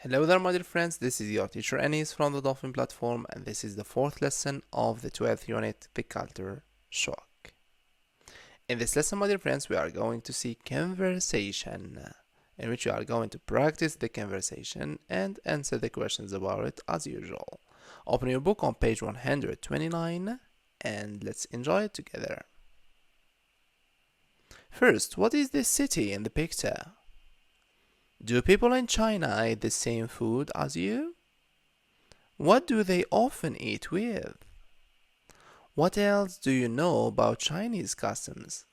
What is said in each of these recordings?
Hello there, my dear friends. This is your teacher Anis from the Dolphin platform, and this is the fourth lesson of the 12th unit, The Culture Shock. In this lesson, my dear friends, we are going to see conversation, in which we are going to practice the conversation and answer the questions about it as usual. Open your book on page 129 and let's enjoy it together. First, what is this city in the picture? Do people in China eat the same food as you? What do they often eat with? What else do you know about Chinese customs?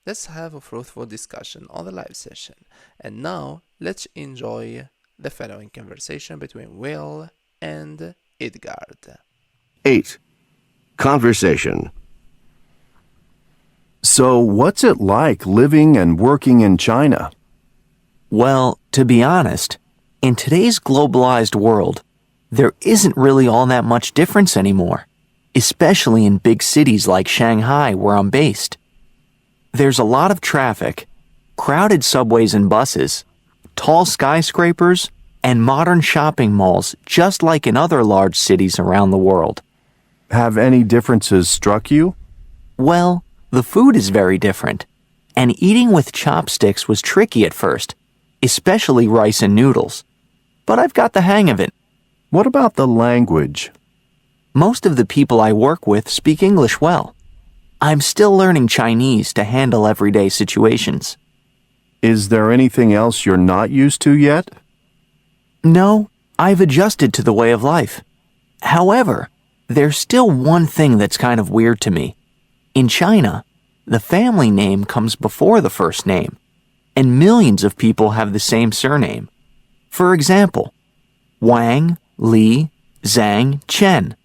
Let's have a fruitful discussion on the live session. And now, let's enjoy the following conversation between Will and Edgard. 8. Conversation. So, what's it like living and working in China? Well, to be honest, in today's globalized world, there isn't really all that much difference anymore, especially in big cities like Shanghai, where I'm based. There's a lot of traffic, crowded subways and buses, tall skyscrapers, and modern shopping malls just like in other large cities around the world. Have any differences struck you? Well, the food is very different, and eating with chopsticks was tricky at first, especially rice and noodles. But I've got the hang of it. What about the language? Most of the people I work with speak English well. I'm still learning Chinese to handle everyday situations. Is there anything else you're not used to yet? No, I've adjusted to the way of life. However, there's still one thing that's kind of weird to me. In China, the family name comes before the first name, and millions of people have the same surname. For example, Wang, Li, Zhang, Chen,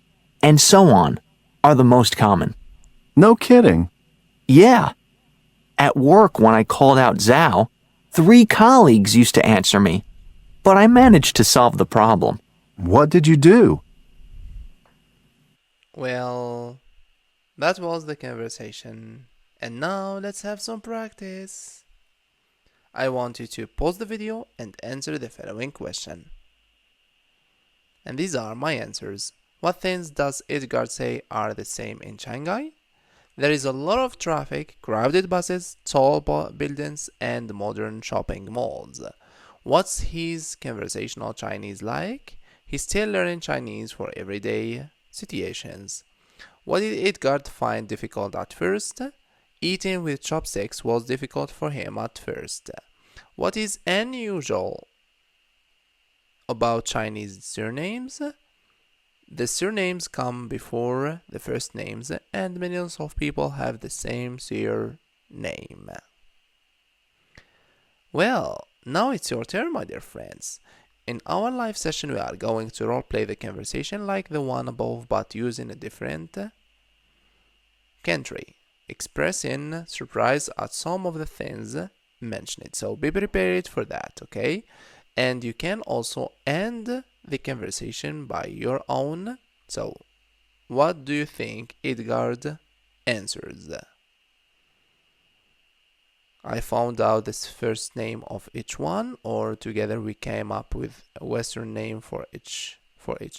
and so on are the most common. No kidding. Yeah. At work, when I called out Zhao, 3 colleagues used to answer me, but I managed to solve the problem. What did you do? Well, that was the conversation. And now let's have some practice. I want you to pause the video and answer the following question. And these are my answers. What things does Edgard say are the same in Shanghai? There is a lot of traffic, crowded buses, tall buildings, and modern shopping malls. What's his conversational Chinese like? He's still learning Chinese for everyday situations. What did Edgard find difficult at first? Eating with chopsticks was difficult for him at first. What is unusual about Chinese surnames? The surnames come before the first names, and millions of people have the same surname. Well, now it's your turn, my dear friends. In our live session, we are going to roleplay the conversation like the one above, but using a different country, expressing surprise at some of the things mentioned. So be prepared for that, okay? And you can also end the conversation by your own. So, what do you think Edgard answers? I found out this first name of each one, or together we came up with a Western name for each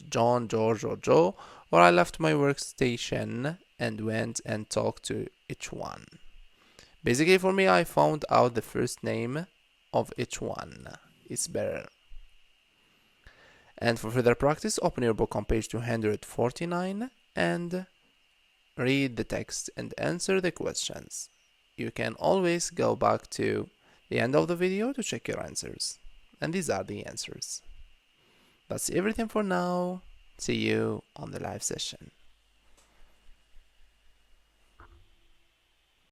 John, George, or Joe, or I left my workstation and went and talked to each one. Basically, for me, I found out the first name of each one. It's better. And for further practice, open your book on page 249 and read the text and answer the questions. You can always go back to the end of the video to check your answers. And these are the answers. That's everything for now. See you on the live session.